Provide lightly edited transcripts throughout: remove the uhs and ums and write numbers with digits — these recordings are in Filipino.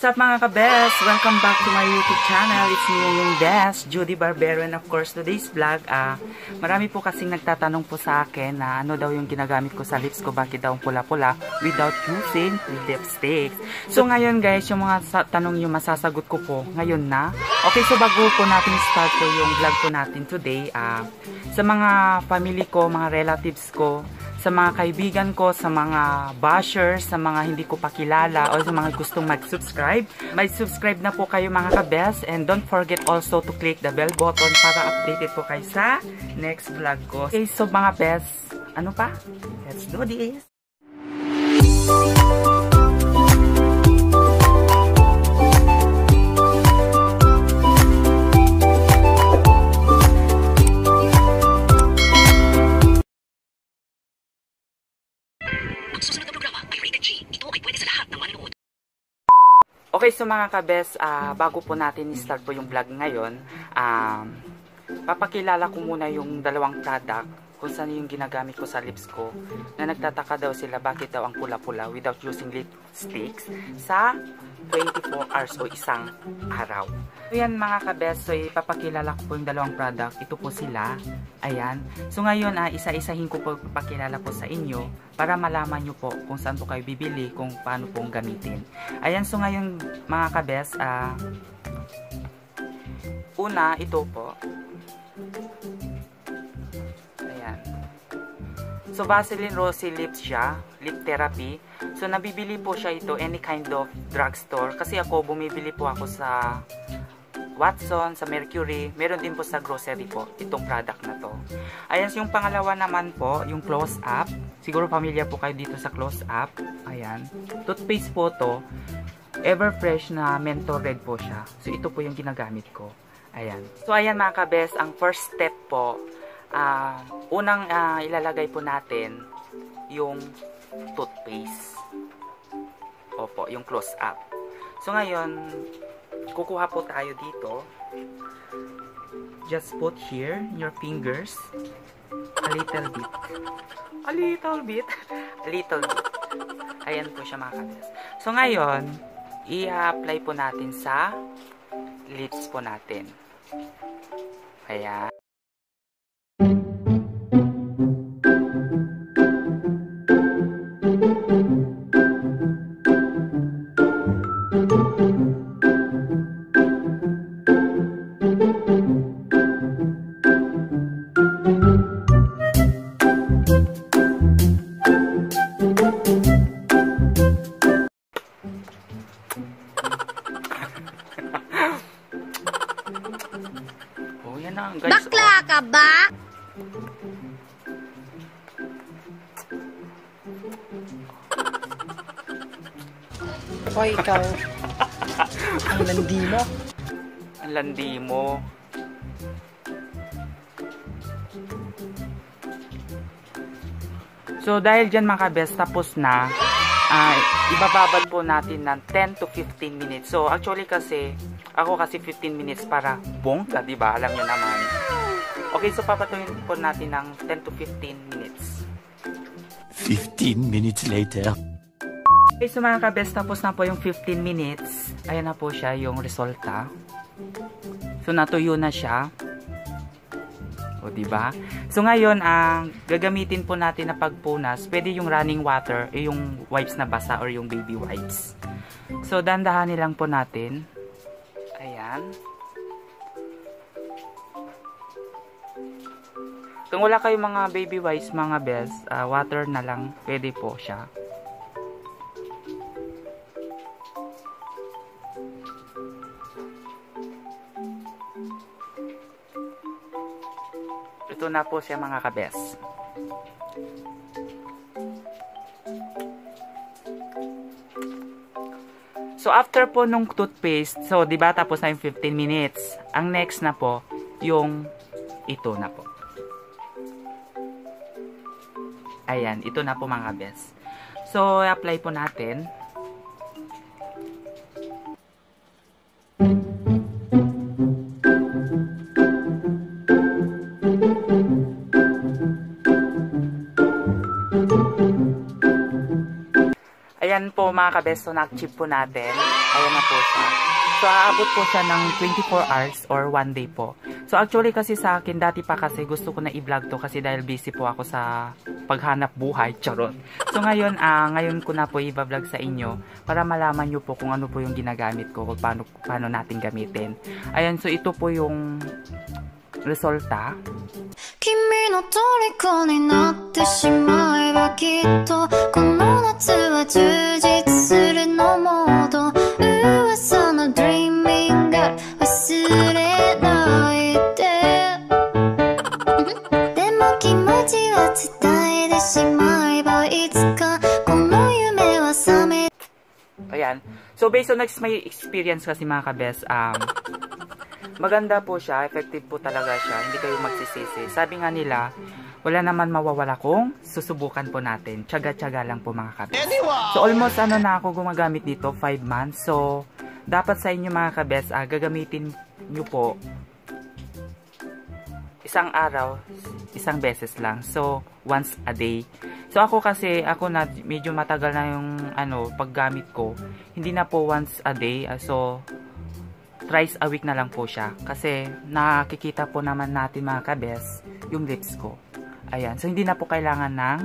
What's up mga ka-best? Welcome back to my YouTube channel. It's me yung best, Judy Barbero. And of course, today's vlog, marami po kasing nagtatanong po sa akin na ano daw yung ginagamit ko sa lips ko, bakit daw pula-pula without using lipsticks. So ngayon guys, yung mga tanong yung masasagot ko po ngayon na. Okay, so bago po natin start po yung vlog po natin today, sa mga family ko, mga relatives ko, sa mga kaibigan ko, sa mga bashers, sa mga hindi ko pa kilala, o sa mga gustong mag-subscribe. May subscribe na po kayo mga ka-best. And don't forget also to click the bell button para updated po kayo sa next vlog ko. Okay, so mga best, ano pa? Let's do this! Okay, so mga ka-best, bago po natin start po yung vlog ngayon, papakilala ko muna yung dalawang product kung saan yung ginagamit ko sa lips ko, na nagtataka daw sila bakit daw ang pula-pula without using lipsticks sa 24 hours o isang araw. So yan mga ka-best, so ipapakilala ko po yung dalawang product. Ito po sila, ayan. So ngayon, isa-isahin ko po ipapakilala po sa inyo para malaman nyo po kung saan po kayo bibili, kung paano pong gamitin. Ayan, so ngayon mga ka-best, una, ito po. Ayan. So Vaseline Rosy Lips siya, lip therapy. So nabibili po siya ito any kind of drugstore. Kasi ako, bumibili po ako sa Watson, sa Mercury. Meron din po sa grocery po itong product na to. Ayan, yung pangalawa naman po, yung Close Up. Siguro familiar po kayo dito sa Close Up. Ayan. Toothpaste po to. Everfresh na menthol red po siya. So ito po yung ginagamit ko. Ayan. So ayan mga ka-best, ang first step po, unang ilalagay po natin yung toothpaste. Opo, yung Close Up. So ngayon, kukuha po tayo dito. Just put here your fingers a little bit. A little bit. A little bit. Ayan po siya mga ka-best. So ngayon, i-apply po natin sa lips po natin. Ayan. Guys, bakla ka ba? O ikaw, ang landi mo. Ang landi mo. So dahil dyan mga ka-best, tapos na, ibababad po natin ng 10 to 15 minutes. So actually kasi, ako kasi 15 minutes para bongga, diba? Alam nyo naman. Okay, so papatuloy po natin ng 10 to 15 minutes. 15 minutes later. Okay, so mga ka-best, tapos na po yung 15 minutes. Ayan na po siya, yung resulta. So natuyo na siya. O diba? So ngayon, gagamitin po natin na pagpunas. Pwede yung running water, yung wipes na basa or yung baby wipes. So dandahanin lang po natin. Ayan. Kung wala kayong mga baby wipes mga best, water na lang, pwede po siya. Ito na po siya mga ka-best. So after po nung toothpaste, so 'di ba tapos na yung 15 minutes. Ang next na po yung ito na po. Ayan, ito na po mga best. So apply po natin. Ayan po mga mga kabes, so na-achieve po natin. Ayan na po siya. So aabot po siya ng 24 hours or 1 day po. So actually kasi sa akin, dati pa kasi gusto ko na i-vlog to kasi dahil busy po ako sa paghanap buhay. Charot. So ngayon ko na po i-vlog sa inyo para malaman nyo po kung ano po yung ginagamit ko, kung paano natin gamitin. Ayan, so ito po yung resulta. 君の虜になってしまえばきっとこの夏は充実するのモード噂の Dreaming Girl 忘れないででも気持ちは伝えてしまえばいつかこの夢は覚め Ayan. So based on my experience kasi mga kabes, maganda po siya, effective po talaga siya, hindi kayo magsisisi. Sabi nga nila, wala naman mawawala kung susubukan po natin. Tiyaga-tiyaga lang po mga kabes. So almost na ako gumagamit dito, 5 months. So dapat sa inyo mga kabes, gagamitin nyo po isang araw, isang beses lang. So once a day. So ako kasi, na medyo matagal na yung paggamit ko. Hindi na po once a day. So thrice a week na lang po siya. Kasi nakikita po naman natin mga kabes, yung lips ko. Ayan. So hindi na po kailangan ng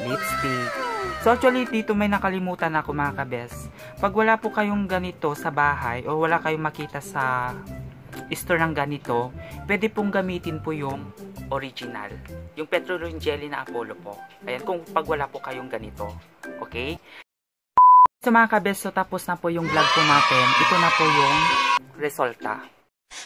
lipstick. So actually dito may nakalimutan ako mga kabes. Pag wala po kayong ganito sa bahay o wala kayong makita sa store ng ganito, pwede pong gamitin po yung original. Yung petroleum jelly na Apollo po. Ayan, kung pag wala po kayong ganito. Okay? So mga kabes, so tapos na po yung vlog po natin. Ito na po yung resulta.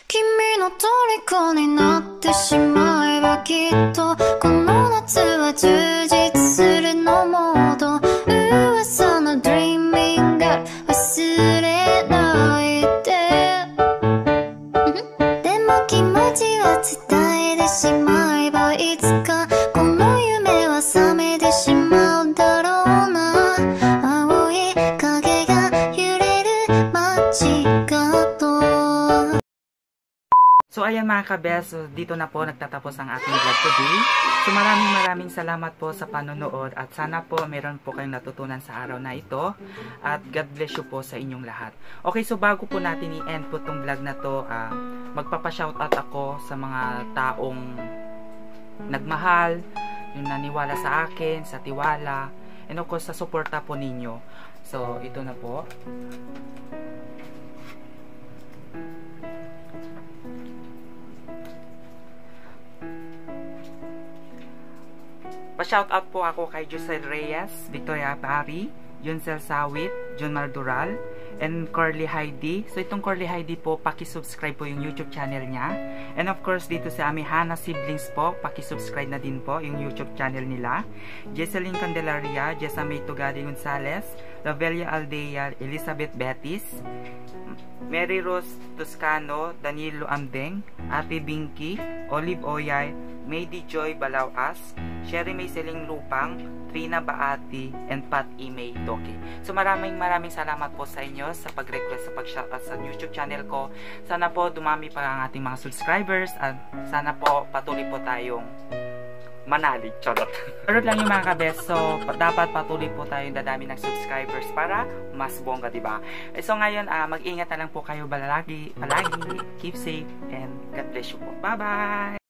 君の虜になってしまえばきっとこの夏は充実するのモード噂の Dreaming Girl 忘れないででも気持ちは伝えてしまえばいつかこの夢は覚めてしまうだろうな青い影が揺れる街角 So ayan mga kabes, so dito na po nagtatapos ang ating vlog today. So maraming salamat po sa panonood at sana po meron po kayong natutunan sa araw na ito at God bless you po sa inyong lahat. Okay, so bago po natin i-end po tong vlog na to, magpapa-shoutout ako sa mga taong nagmahal, yung naniwala sa akin, sa tiwala, and of course sa suporta po ninyo. So ito na po. Pa-shoutout po ako kay Josel Reyes, Victoria Pari, Juncel Sawit, John Maldural, and Corly Heidi. So itong Corly Heidi po, paki-subscribe po yung YouTube channel niya. And of course, dito sa Amihana Siblings po, paki-subscribe na din po yung YouTube channel nila. Jesseline Candelaria, Jessamay Tugadi Gonzales, Lovelia Aldea, Elizabeth Betis, Mary Rose Toscano, Danilo Amdeng, Ate Binky, Olive Oyay, Mady Joy Balawas, Sherry May Seling Lupang, Trina Baati, and Pat Imay Doki. So maraming salamat po sa inyo sa pag-request sa pag-shoutout sa YouTube channel ko. Sana po dumami pa ang ating mga subscribers at sana po patuloy po tayong manalig. Charot. Charot lang yung mga kabes. So dapat patuloy po tayong dadami ng subscribers para mas bongga, diba? So ngayon, mag-ingat na lang po kayo palagi. Keep safe and God bless you po. Bye-bye!